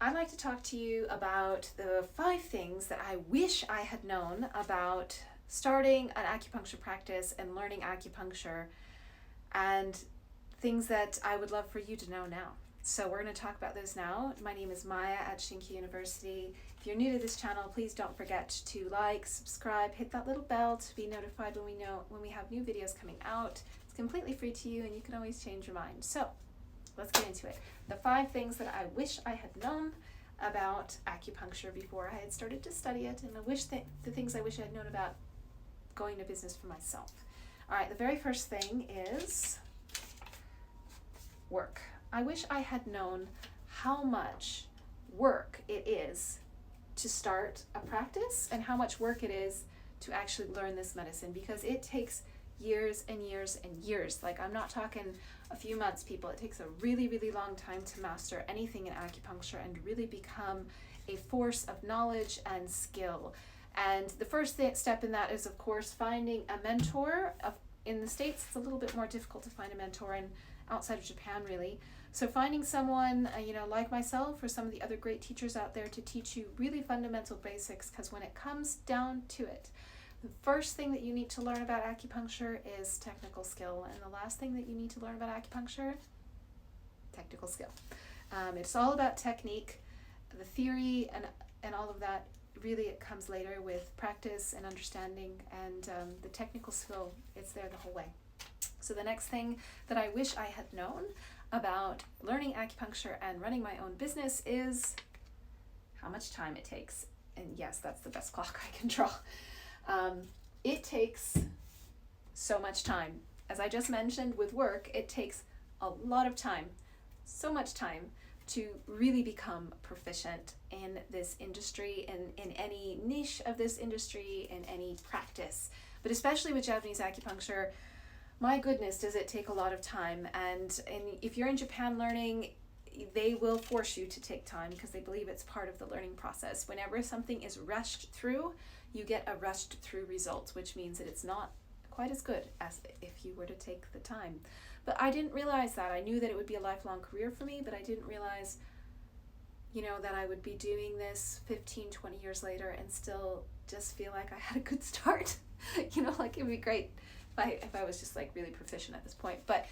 I'd like to talk to you about the 5 things that I wish I had known about starting an acupuncture practice and learning acupuncture, and things that I would love for you to know now. So we're going to talk about those now. My name is Maya at Shinki University. If you're new to this channel, please don't forget to like, subscribe, hit that little bell to be notified when we have new videos coming out. It's completely free to you, and you can always change your mind. So let's get into it. The 5 things that I wish I had known about acupuncture before I had started to study it, and the things I wish I had known about going to business for myself. All right, the very first thing is work. I wish I had known how much work it is to start a practice and how much work it is to actually learn this medicine, because it takes years and years and years. Like, I'm not talking a few months, people. It takes a really, really long time to master anything in acupuncture and really become a force of knowledge and skill. And the first step in that is, of course, finding a mentor. In the States, it's a little bit more difficult to find a mentor, and outside of Japan, really. So finding someone, like myself or some of the other great teachers out there to teach you really fundamental basics, because when it comes down to it, the first thing that you need to learn about acupuncture is technical skill, and the last thing that you need to learn about acupuncture, technical skill. It's all about technique. The theory and all of that, really it comes later with practice and understanding, and the technical skill, it's there the whole way. So the next thing that I wish I had known about learning acupuncture and running my own business is how much time it takes. And yes, that's the best clock I can draw. It takes so much time. As I just mentioned with work, it takes a lot of time, so much time, to really become proficient in this industry, in any niche of this industry, in any practice. But especially with Japanese acupuncture, my goodness, does it take a lot of time. And if you're in Japan learning, they will force you to take time because they believe it's part of the learning process. Whenever something is rushed through, you get a rushed through result, which means that it's not quite as good as if you were to take the time. But I didn't realize that. I knew that it would be a lifelong career for me, but I didn't realize, that I would be doing this 15, 20 years later and still just feel like I had a good start. Like, it would be great if I was just like really proficient at this point. But,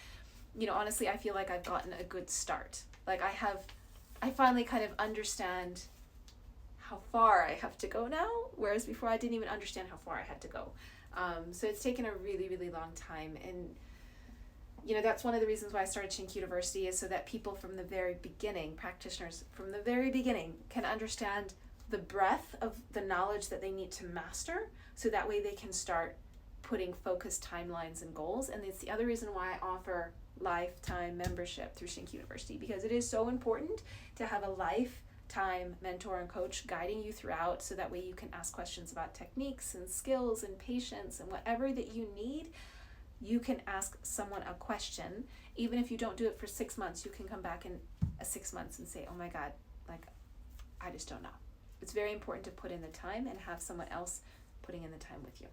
honestly, I feel like I've gotten a good start. Like, I finally kind of understand how far I have to go now, whereas before I didn't even understand how far I had to go. So it's taken a really, really long time. And, that's one of the reasons why I started Shinki University, is so that people from the very beginning, practitioners from the very beginning, can understand the breadth of the knowledge that they need to master, so that way they can start putting focused timelines and goals. And it's the other reason why I offer lifetime membership through Shinki University, because it is so important to have a lifetime mentor and coach guiding you throughout, so that way you can ask questions about techniques and skills and patience and whatever that you need. You can ask someone a question. Even if you don't do it for 6 months, you can come back in 6 months and say, oh my God, like, I just don't know. It's very important to put in the time and have someone else putting in the time with you.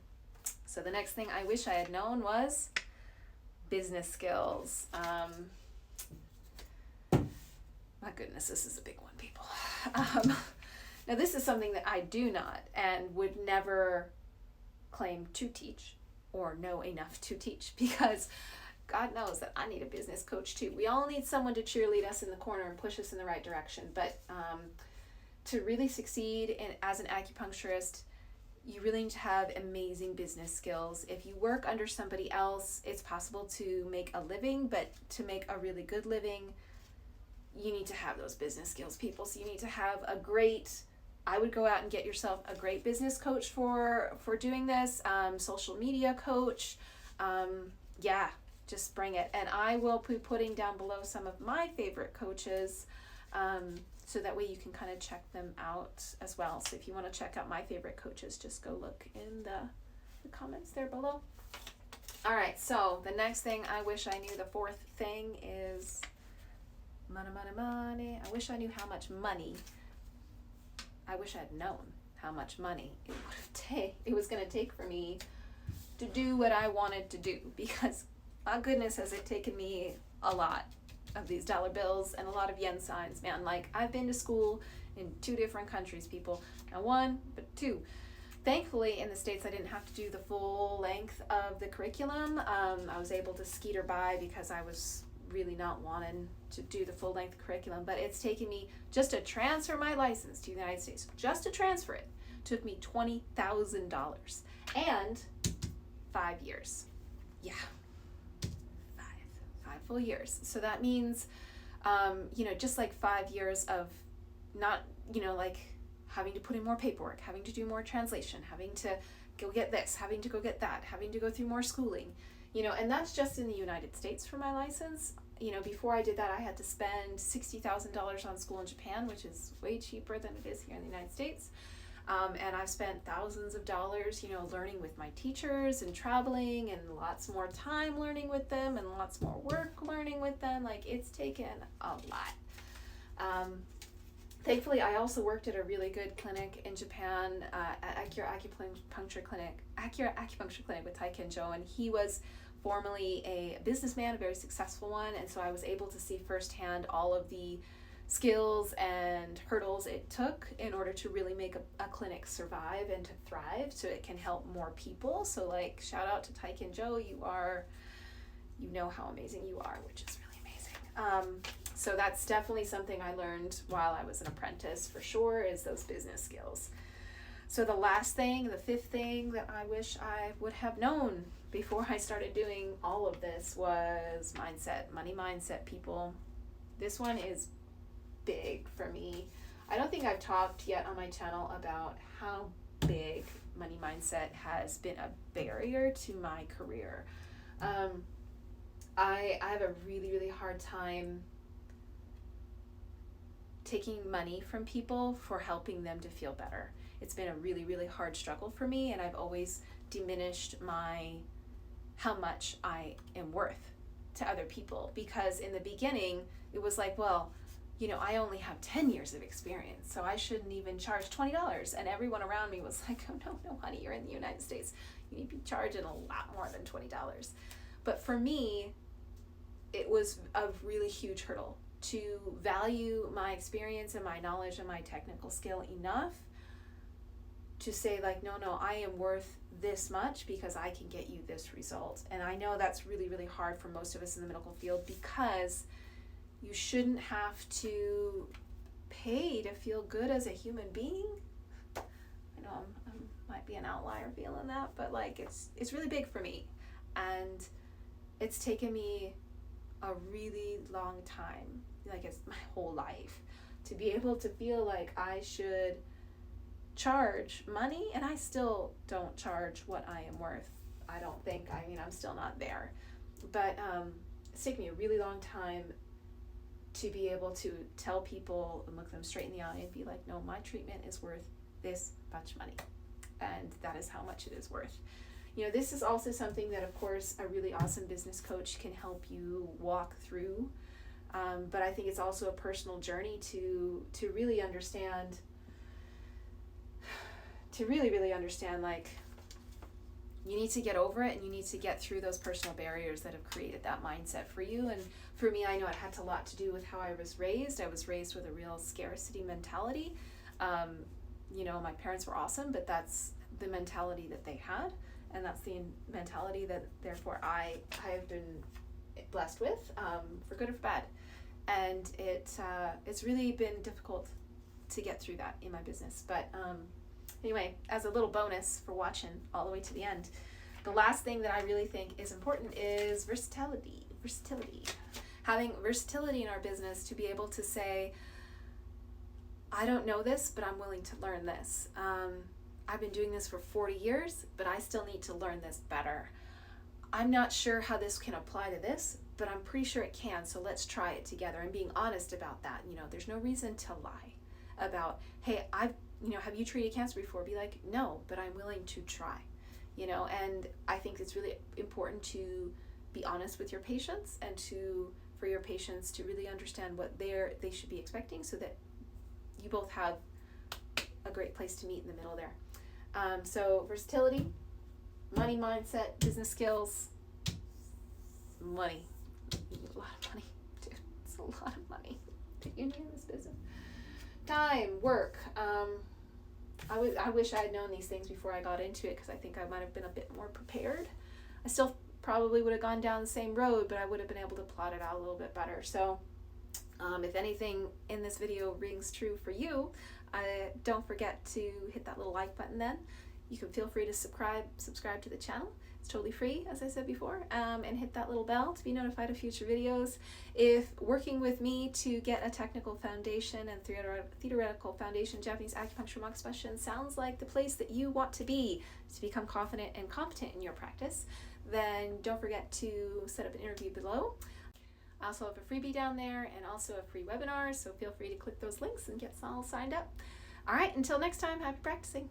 So the next thing I wish I had known was business skills. My goodness, this is a big one, people. Now, this is something that I do not and would never claim to teach or know enough to teach, because God knows that I need a business coach too. We all need someone to cheerlead us in the corner and push us in the right direction. But to really succeed as an acupuncturist, you really need to have amazing business skills. If you work under somebody else, it's possible to make a living, but to make a really good living, you need to have those business skills, people. So you need to have I would go out and get yourself a great business coach for doing this, social media coach. Just bring it. And I will be putting down below some of my favorite coaches, so that way you can kind of check them out as well. So if you want to check out my favorite coaches, just go look in the comments there below. All right, so the next thing I wish I knew, the 4th thing, is money. I wish I knew how much money. I wish I had known how much money it was going to take for me to do what I wanted to do, because my goodness, has it taken me a lot of these dollar bills and a lot of yen signs, man. Like, I've been to school in 2 different countries, people. Not 1, but 2. Thankfully, in the States, I didn't have to do the full length of the curriculum. I was able to skeeter by because I was really not wanting to do the full length curriculum. But it's taken me, just to transfer my license to the United States, just to transfer it, took me $20,000 and 5 years. Yeah, 5 full years. So that means, just like 5 years of not, like having to put in more paperwork, having to do more translation, having to go get this, having to go get that, having to go through more schooling, and that's just in the United States for my license. Before I did that, I had to spend $60,000 on school in Japan, which is way cheaper than it is here in the United States. And I've spent thousands of dollars, learning with my teachers and traveling, and lots more time learning with them, and lots more work learning with them. Like, it's taken a lot. Thankfully, I also worked at a really good clinic in Japan, at Acupuncture clinic with Taikenjo, and he was formerly a businessman, a very successful one, and so I was able to see firsthand all of the skills and hurdles it took in order to really make a clinic survive and to thrive so it can help more people. So, like, shout out to Taikenjo, you know how amazing you are, which is really amazing. So that's definitely something I learned while I was an apprentice, for sure, is those business skills. So the last thing, the 5th thing that I wish I would have known before I started doing all of this was mindset, money mindset, people. This one is big for me. I don't think I've talked yet on my channel about how big money mindset has been a barrier to my career. I have a really, really hard time taking money from people for helping them to feel better. It's been a really, really hard struggle for me, and I've always diminished how much I am worth to other people, because in the beginning it was like, well, I only have 10 years of experience, so I shouldn't even charge $20. And everyone around me was like, oh, no, honey, you're in the United States. You need to be charging a lot more than $20. But for me, it was a really huge hurdle to value my experience and my knowledge and my technical skill enough to say, like, no, I am worth this much because I can get you this result. And I know that's really, really hard for most of us in the medical field, because you shouldn't have to pay to feel good as a human being. I know I might be an outlier feeling that, but like, it's really big for me, and it's taken me a really long time, like it's my whole life, to be able to feel like I should charge money, and I still don't charge what I am worth. I don't think, I'm still not there, but it's taken me a really long time to be able to tell people and look them straight in the eye and be like, no, my treatment is worth this much money, and that is how much it is worth. This is also something that, of course, a really awesome business coach can help you walk through, but I think it's also a personal journey to really understand, like, you need to get over it, and you need to get through those personal barriers that have created that mindset for you. And for me, I know it had a lot to do with how I was raised. I was raised with a real scarcity mentality. My parents were awesome, but that's the mentality that they had, and that's the mentality that, therefore, I have been blessed with, for good or for bad. And it's really been difficult to get through that in my business. But anyway, as a little bonus for watching all the way to the end, the last thing that I really think is important is versatility. Having versatility in our business, to be able to say, I don't know this, but I'm willing to learn this. I've been doing this for 40 years, but I still need to learn this better. I'm not sure how this can apply to this, but I'm pretty sure it can, so let's try it together, and being honest about that. There's no reason to lie about, hey, have you treated cancer before? Be like, no, but I'm willing to try. And I think it's really important to be honest with your patients, and for your patients to really understand what they should be expecting, so that you both have a great place to meet in the middle there. So versatility, money mindset, business skills, money. A lot of money, dude. It's a lot of money that you need in this business. Time, work. I wish I had known these things before I got into it, because I think I might have been a bit more prepared. I still probably would have gone down the same road, but I would have been able to plot it out a little bit better. So if anything in this video rings true for you, don't forget to hit that little like button then. You can feel free to subscribe to the channel. It's totally free, as I said before, and hit that little bell to be notified of future videos. If working with me to get a technical foundation and theoretical foundation Japanese acupuncture monk specialist sounds like the place that you want to be to become confident and competent in your practice, then don't forget to set up an interview below. I also have a freebie down there and also a free webinar, so feel free to click those links and get all signed up. All right, until next time, happy practicing.